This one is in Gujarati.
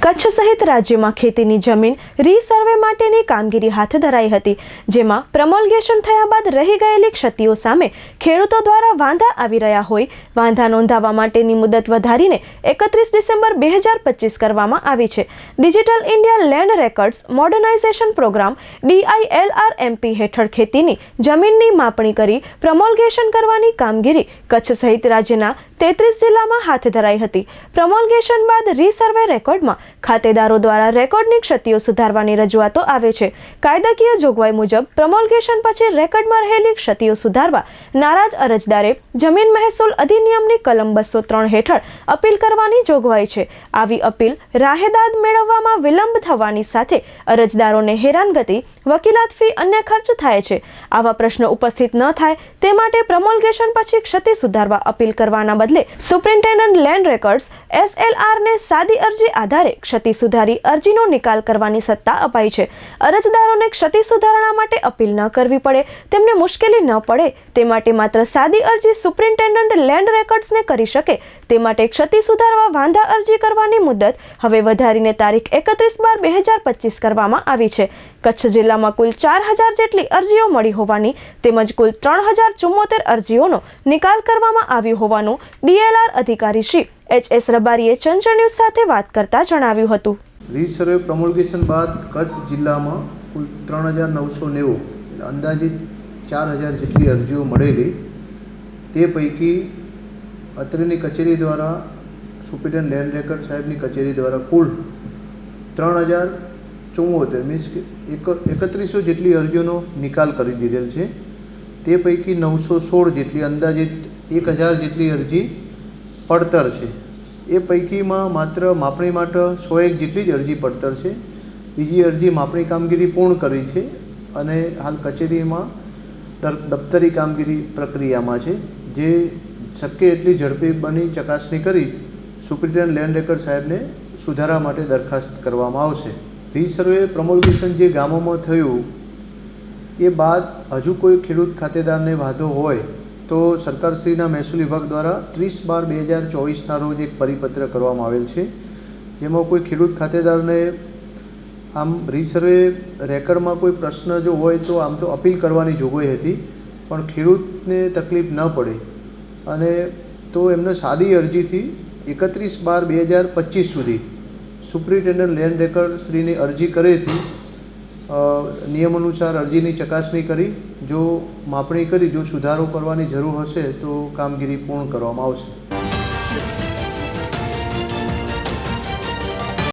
કચ્છ સહિત રાજ્યમાં ખેતીની જમીન રીસર્વે માટેની કામગીરી હાથ ધરાઈ હતી, જેમાં પ્રમોલ્ગેશન થયા બાદ રહી ગયેલી ક્ષતિઓ સામે ખેડૂતો દ્વારા વાંધા આવી રહ્યા હોય વાંધા નોંધાવવા માટેની મુદત વધારીને 31 ડિસેમ્બર 2025 કરવામાં આવી છે। Digital India land records modernisation programme DILRMP હેઠળ ખેતીની જમીનની માપણી કરી પ્રમોલ્ગેશન કરવાની કામગીરી કચ્છ સહિત રાજ્યના 33 જિલ્લામાં હાથ ધરાઈ હતી। પ્રમોલ્ગેશન બાદ રીસર્વે રેકોર્ડમાં ખાતેદારો દ્વારા રેકોર્ડની ક્ષતિઓ સુધારવાની રજૂઆતો આવે છે। કાયદાકીય જોગવાઈ મુજબ પ્રમોલ્ગેશન પછી રેકોર્ડમાં રહેલી ક્ષતિઓ સુધારવા નારાજ અરજદારે જમીન મહેસૂલ અધિનિયમની કલમ 203 હેઠળ અપીલ કરવાની જોગવાઈ છે। આવી અપીલ રાહેદાદ મેળવવામાં વિલંબ થવાની સાથે અરજદારોને હેરાનગતિ, વકીલાત ફી, અન્ય ખર્ચ થાય છે। આવા પ્રશ્નો ઉપસ્થિત ન થાય તે માટે પ્રમોલ્ગેશન પછી ક્ષતિ સુધારવા અપીલ કરવાના બદલે સુપ્રિન્ટેન્ડન્ટ લેન્ડ રેકર્ડ્સ SLR ને સાદી અરજી આધારે ક્ષતિ સુધારી અરજીનો નિકાલ કરવાની સત્તા અપાઈ છે। અરજદારોને ક્ષતિ સુધારણા માટે અપીલ ન કરવી પડે, તેમને મુશ્કેલી ન પડે તે માટે માત્ર સાદી અરજી સુપ્રિન્ટેન્ડન્ટ લેન્ડ રેકર્ડ્સને કરી શકે તે માટે ક્ષતિ સુધારવા વાંધા અરજી કરવાની મુદત હવે વધારીને તારીખ 31/12/2025 કરવામાં આવી છે। કચ્છ જિલ્લામાં કુલ 4000 જેટલી અરજીઓ મળી હોવાની તેમજ કુલ 3074 અરજીઓનો નિકાલ કરવામાં આવ્યો હોવાનું DLR અધિકારી શ્રી HS રબારીએ ચંચળ ન્યૂઝ સાથે વાત કરતા જણાવ્યું હતું। રીસર્વે પ્રમોલ્ગેશન બાદ કચ્છ જિલ્લામાં કુલ 3990 અંદાજિત 4000 જેટલી અરજીઓ મળેલી। તે પૈકી અત્રેની કચેરી દ્વારા સુપ્રિન્ટેન્ડન્ટ લેન્ડ રેકર્ડ સાહેબની કચેરી દ્વારા કુલ 3074 મીન્સ કે 3100 જેટલી અરજીઓનો નિકાલ કરી દીધેલ છે। તે પૈકી 916 જેટલી અંદાજિત 1000 જેટલી અરજી પડતર છે। એ પૈકીમાં માત્ર માપણી માટે 101 જેટલી જ અરજી પડતર છે। બીજી અરજી માપણી કામગીરી પૂર્ણ કરી છે અને હાલ કચેરીમાં દફતરી કામગીરી પ્રક્રિયામાં છે, જે શક્ય એટલી ઝડપી બની ચકાસણી કરી સુપ્રિન્ટેન્ડન્ટ લેન્ડ રેકર્ડ સાહેબને સુધારા માટે દરખાસ્ત કરવામાં આવશે। રીસર્વે પ્રમોલ્ગેશન જે ગામોમાં થયું એ બાદ હજુ કોઈ ખેડૂત ખાતેદારને વાંધો હોય તો સરકારશ્રીના મહેસૂલ વિભાગ દ્વારા 30/12/2024ના રોજ એક પરિપત્ર કરવામાં આવેલ છે, જેમાં કોઈ ખેડૂત ખાતેદારને આમ રીસર્વે રેકર્ડમાં કોઈ પ્રશ્ન જો હોય તો આમ તો અપીલ કરવાની જોગવાઈ હતી, પણ ખેડૂતને તકલીફ ન પડે અને તો એમને સાદી અરજીથી 31/12/2025 સુધી સુપ્રિન્ટેન્ડન્ટ લેન્ડ રેકર્ડ શ્રીની અરજી કરેથી નિયમ અનુસાર અરજીની ચકાસણી કરી જો માપણી કરી જો સુધારો કરવાની જરૂર હશે તો કામગીરી પૂર્ણ કરવામાં આવશે।